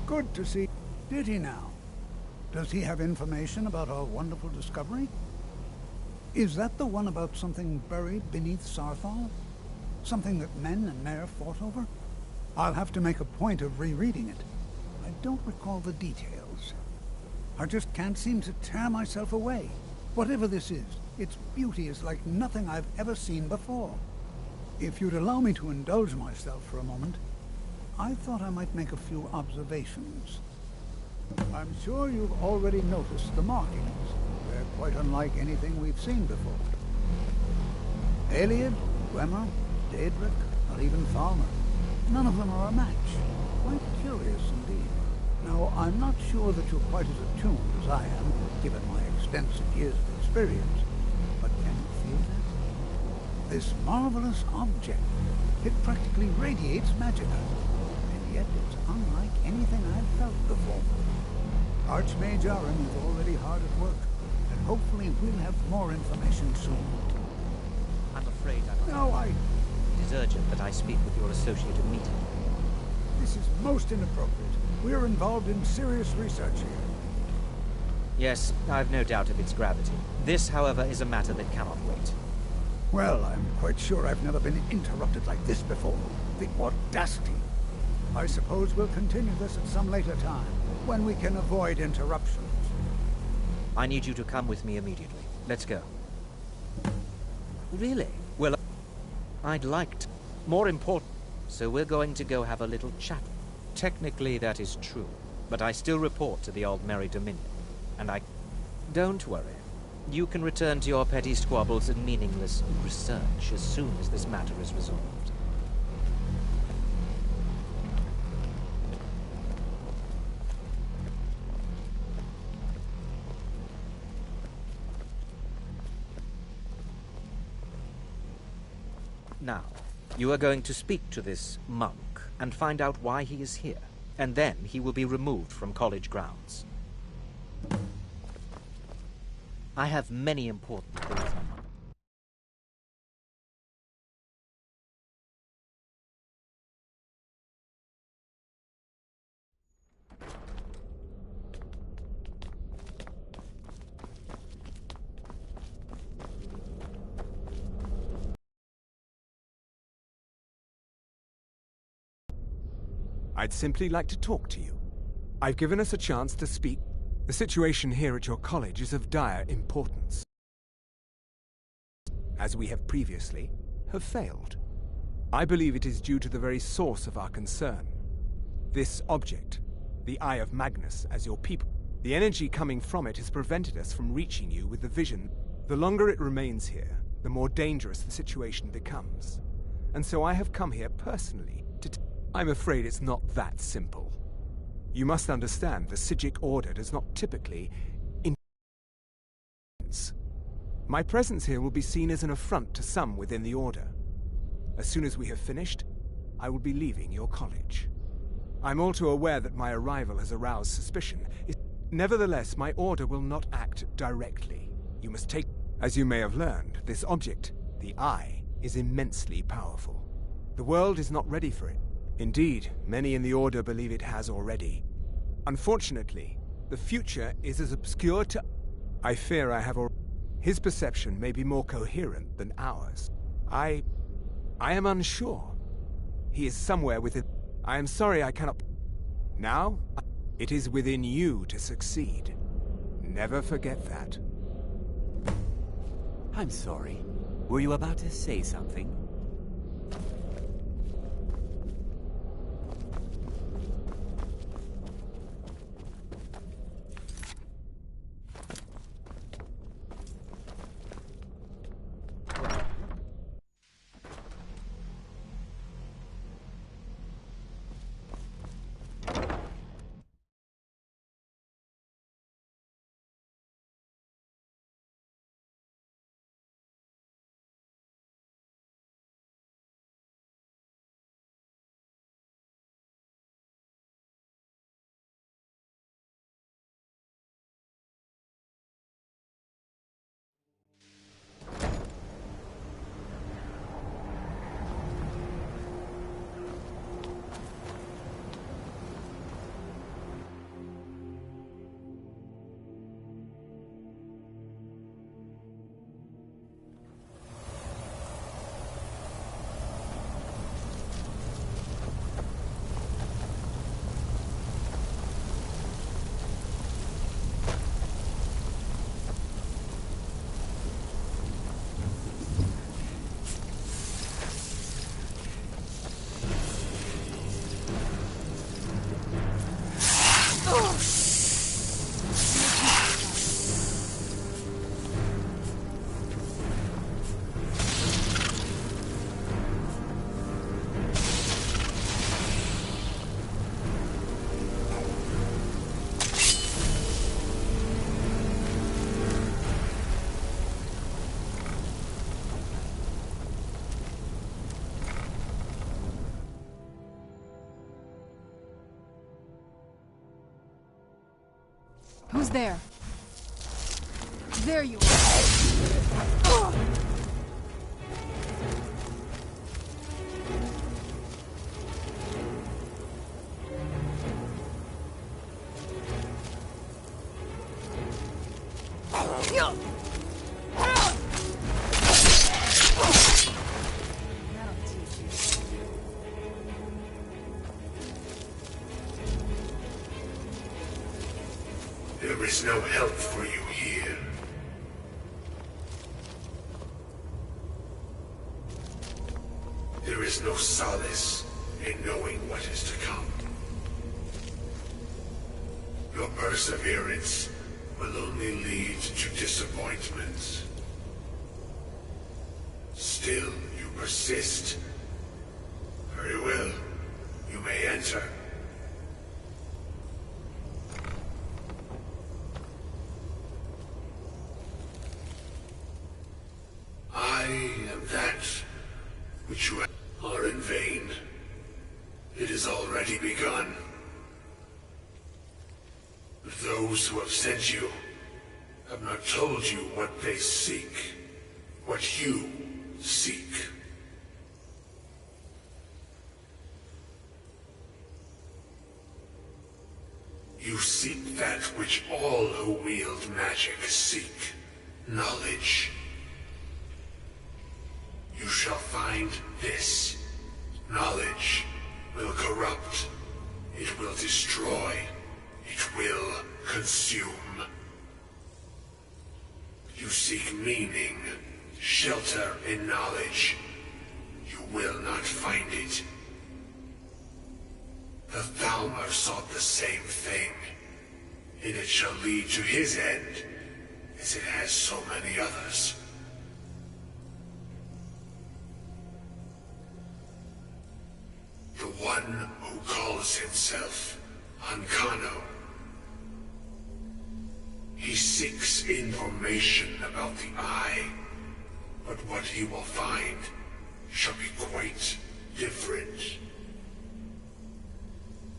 Good to see. Did he now? Does he have information about our wonderful discovery? Is that the one about something buried beneath Sarthal? Something that men and Mare fought over? I'll have to make a point of rereading it. I don't recall the details. I just can't seem to tear myself away. Whatever this is, its beauty is like nothing I've ever seen before. If you'd allow me to indulge myself for a moment, I thought I might make a few observations. I'm sure you've already noticed the markings. They're quite unlike anything we've seen before. Aliad, Gwemmer, Daedric, or even Thalmor. None of them are a match. Quite curious indeed. Now, I'm not sure that you're quite as attuned as I am, given my extensive years of experience. But can you feel that? This marvelous object, it practically radiates magicka. And yet it's unlike anything I've felt before. Archmage Aram is already hard at work, and hopefully we'll have more information soon. I'm afraid I don't. No, It is urgent that I speak with your associate immediately. This is most inappropriate. We're involved in serious research here. Yes, I've no doubt of its gravity. This, however, is a matter that cannot wait. Well, I'm quite sure I've never been interrupted like this before. The audacity. I suppose we'll continue this at some later time, when we can avoid interruptions. I need you to come with me immediately. Let's go. Really? Well, I'd like to. More important. So we're going to go have a little chat. Technically, that is true. But I still report to the Old Merry Dominion. And I... Don't worry. You can return to your petty squabbles and meaningless research as soon as this matter is resolved. Now, you are going to speak to this monk and find out why he is here, and then he will be removed from college grounds. I have many important things on my mind. I'd simply like to talk to you. I've given us a chance to speak. The situation here at your college is of dire importance. As we have previously, have failed. I believe it is due to the very source of our concern. This object, the Eye of Magnus, as your people. The energy coming from it has prevented us from reaching you with the vision. The longer it remains here, the more dangerous the situation becomes. And so I have come here personally to... I'm afraid it's not that simple. You must understand the Psijic Order does not typically... My presence here will be seen as an affront to some within the Order. As soon as we have finished, I will be leaving your college. I'm all too aware that my arrival has aroused suspicion. Nevertheless, my Order will not act directly. You must take... As you may have learned, this object, the Eye, is immensely powerful. The world is not ready for it. Indeed, many in the Order believe it has already. Unfortunately, the future is as obscure to... I fear I have already... His perception may be more coherent than ours. I am unsure. He is somewhere within... I am sorry I cannot... Now, it is within you to succeed. Never forget that. I'm sorry. Were you about to say something? Who's there? There you are. There is no help for you here. There is no solace in knowing what is to come. Your perseverance will only lead to disappointment. Still, you persist. Very well. You may enter. I am that which you are in vain. It has already begun. Those who have sent you have not told you what they seek, what you seek. You seek that which all who wield magic seek, knowledge. You shall find this. Knowledge will corrupt. It will destroy. It will consume. You seek meaning, shelter in knowledge. You will not find it. The Thalmor sought the same thing, and it shall lead to his end, as it has so many others. The one who calls himself Ancano. He seeks information about the Eye, but what he will find shall be quite different.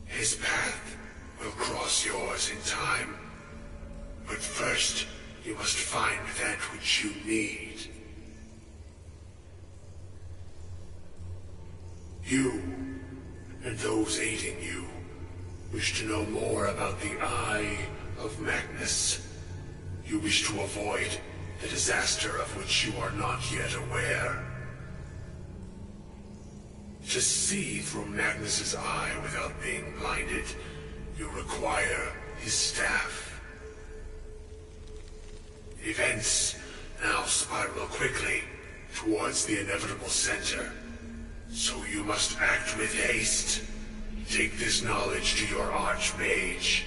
His path will cross yours in time, but first you must find that which you need. You, and those aiding you, wish to know more about the Eye of Magnus. You wish to avoid the disaster of which you are not yet aware. To see through Magnus's eye without being blinded, you require his staff. Events now spiral quickly towards the inevitable center. So you must act with haste. Take this knowledge to your Archmage.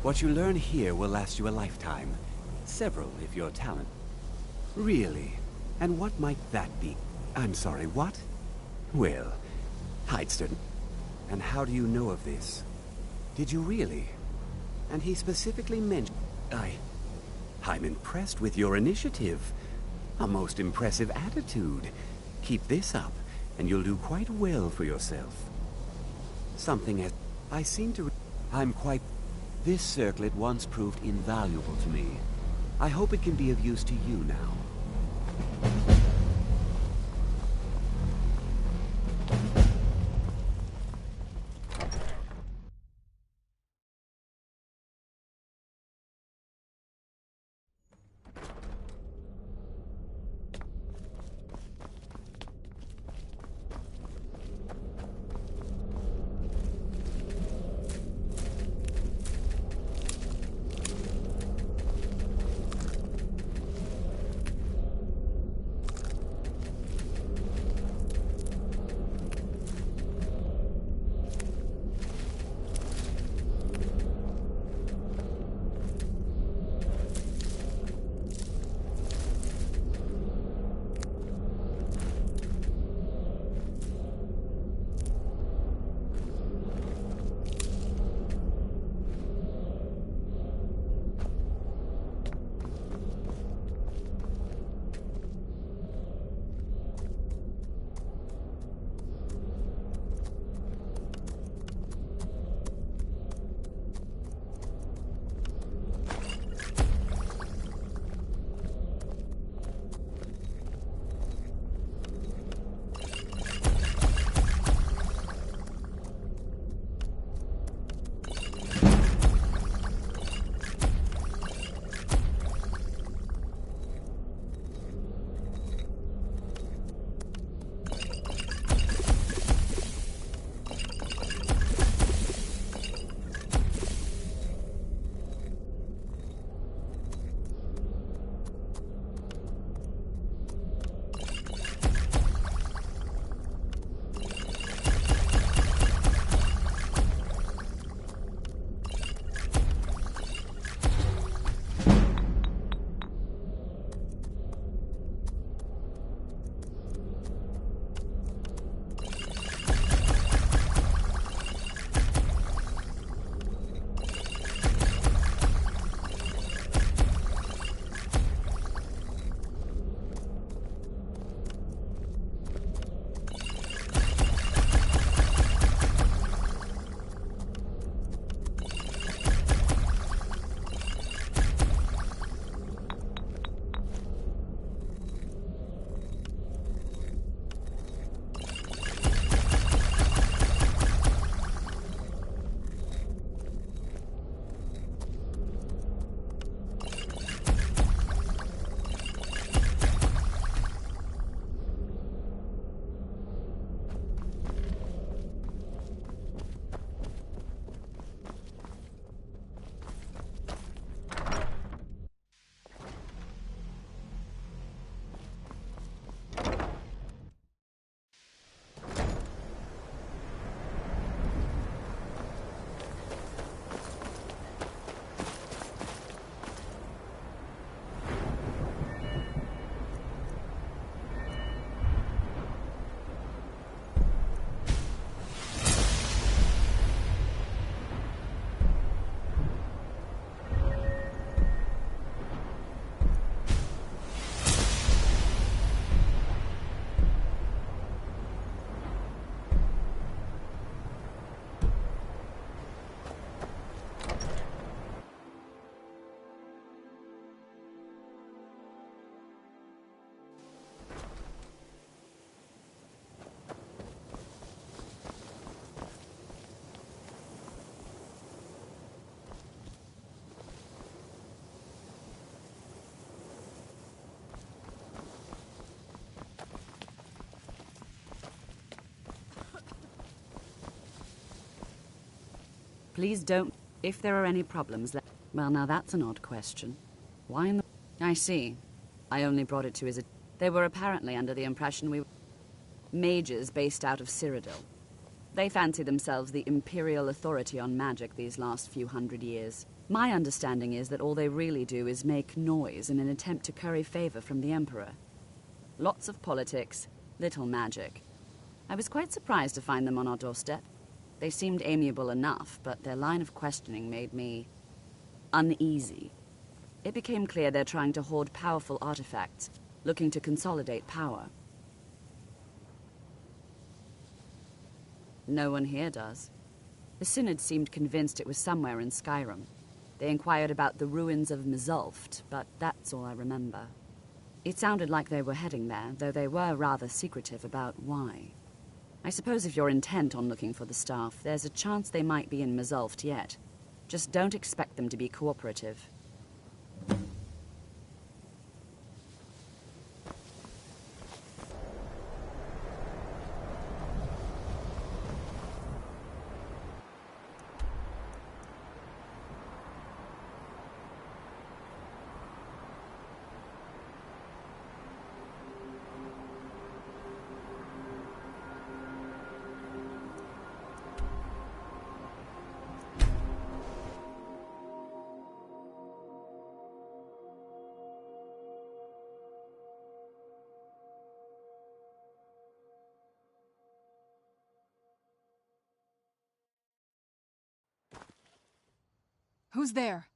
What you learn here will last you a lifetime. Several, if you're talented. Really? And what might that be? I'm sorry, what? Well, Heidstern. And how do you know of this? Did you really? And he specifically mentioned... I'm impressed with your initiative. A most impressive attitude. Keep this up, and you'll do quite well for yourself. Something as... I seem to... I'm quite... This circlet once proved invaluable to me. I hope it can be of use to you now. Please don't. If there are any problems, well, now that's an odd question. Why in the... I see. I only brought it to his... They were apparently under the impression we were... mages based out of Cyrodiil. They fancy themselves the imperial authority on magic these last few hundred years. My understanding is that all they really do is make noise in an attempt to curry favor from the Emperor. Lots of politics, little magic. I was quite surprised to find them on our doorstep. They seemed amiable enough, but their line of questioning made me uneasy. It became clear they're trying to hoard powerful artifacts, looking to consolidate power. No one here does. The Synod seemed convinced it was somewhere in Skyrim. They inquired about the ruins of Mzulft, but that's all I remember. It sounded like they were heading there, though they were rather secretive about why. I suppose if you're intent on looking for the staff, there's a chance they might be in Mzulft yet. Just don't expect them to be cooperative. Who's there?